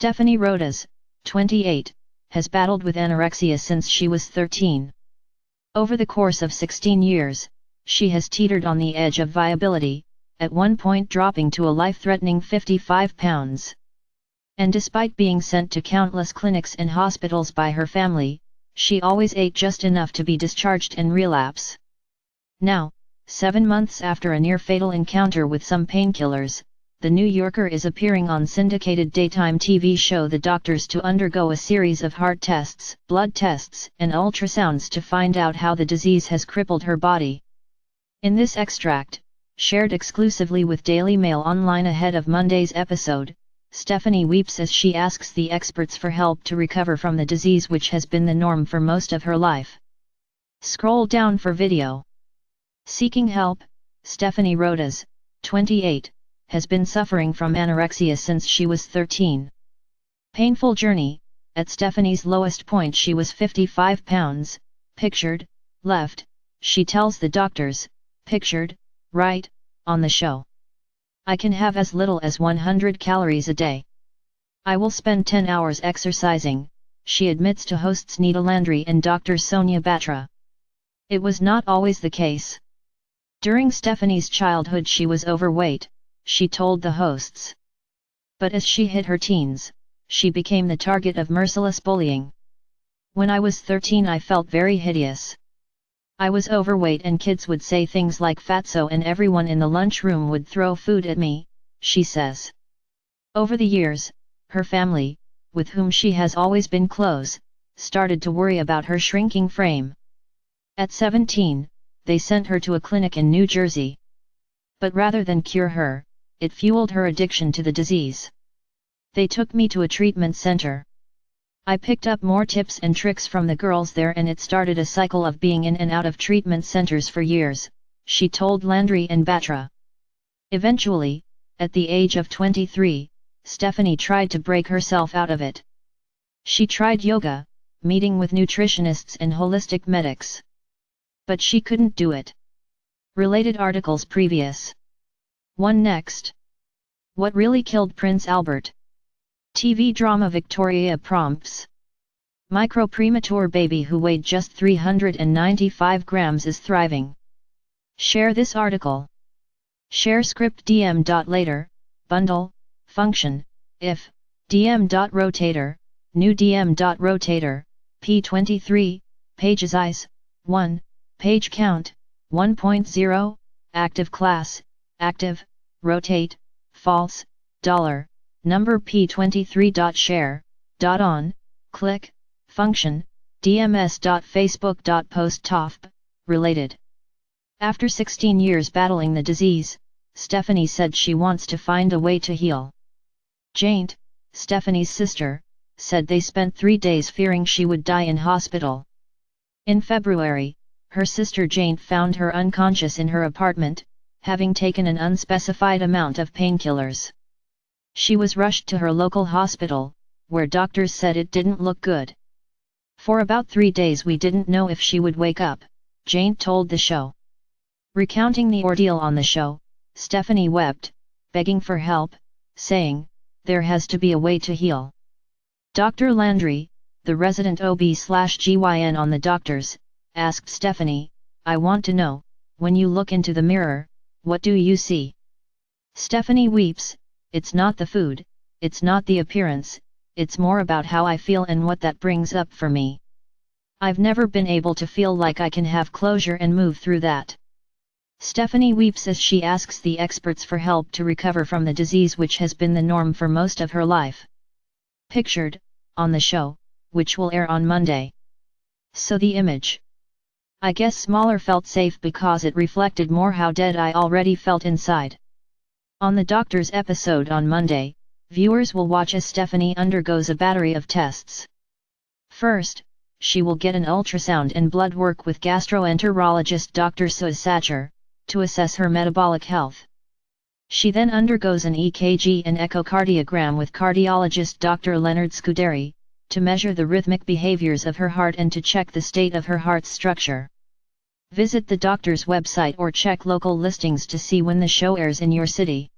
Stephanie Rodas, 28, has battled with anorexia since she was 13. Over the course of 16 years, she has teetered on the edge of viability, at one point dropping to a life-threatening 55 pounds. And despite being sent to countless clinics and hospitals by her family, she always ate just enough to be discharged and relapse. Now, 7 months after a near-fatal encounter with some painkillers, The New Yorker is appearing on syndicated daytime TV show The Doctors to undergo a series of heart tests, blood tests, and ultrasounds to find out how the disease has crippled her body. In this extract, shared exclusively with Daily Mail Online ahead of Monday's episode, Stephanie weeps as she asks the experts for help to recover from the disease which has been the norm for most of her life. Scroll down for video. Seeking help, Stephanie Rodas, 28, has been suffering from anorexia since she was 13. Painful journey. At Stephanie's lowest point she was 55 pounds, pictured, left, she tells the doctors, pictured, right, on the show. I can have as little as 100 calories a day. I will spend 10 hours exercising, she admits to hosts Nita Landry and Dr. Sonia Batra. It was not always the case. During Stephanie's childhood she was overweight, she told the hosts. But as she hit her teens, she became the target of merciless bullying. When I was 13 I felt very hideous. I was overweight and kids would say things like fatso and everyone in the lunchroom would throw food at me, she says. Over the years, her family, with whom she has always been close, started to worry about her shrinking frame. At 17, they sent her to a clinic in New Jersey. But rather than cure her, it fueled her addiction to the disease. They took me to a treatment center. I picked up more tips and tricks from the girls there and it started a cycle of being in and out of treatment centers for years, she told Landry and Batra. Eventually, at the age of 23, Stephanie tried to break herself out of it. She tried yoga, meeting with nutritionists and holistic medics. But she couldn't do it. Related articles previous. 1 next. What really killed Prince Albert? TV drama Victoria prompts. Micro-premature baby who weighed just 395 grams is thriving. Share this article. Share script dm.later, bundle, function, if, dm.rotator, new dm.rotator, p23, page size, 1, page count, 1.0, active class, active, rotate, false, $, number p23.share, .on, click, function, dms.facebook.post related. After 16 years battling the disease, Stephanie said she wants to find a way to heal. Jaint, Stephanie's sister, said they spent 3 days fearing she would die in hospital. In February, her sister Jaint found her unconscious in her apartment, having taken an unspecified amount of painkillers. She was rushed to her local hospital, where doctors said it didn't look good. For about 3 days we didn't know if she would wake up, Jaint told the show. Recounting the ordeal on the show, Stephanie wept, begging for help, saying, "There has to be a way to heal." Dr. Landry, the resident OB/GYN on The Doctors, asked Stephanie, "I want to know, when you look into the mirror, what do you see?" Stephanie weeps, "It's not the food, it's not the appearance, it's more about how I feel and what that brings up for me. I've never been able to feel like I can have closure and move through that." Stephanie weeps as she asks the experts for help to recover from the disease which has been the norm for most of her life. Pictured, on the show, which will air on Monday. So the image. I guess smaller felt safe because it reflected more how dead I already felt inside. On The Doctors episode on Monday, viewers will watch as Stephanie undergoes a battery of tests. First, she will get an ultrasound and blood work with gastroenterologist Dr. Suz Sacher, to assess her metabolic health. She then undergoes an EKG and echocardiogram with cardiologist Dr. Leonard Scuderi, to measure the rhythmic behaviors of her heart and to check the state of her heart's structure. Visit the doctor's website or check local listings to see when the show airs in your city.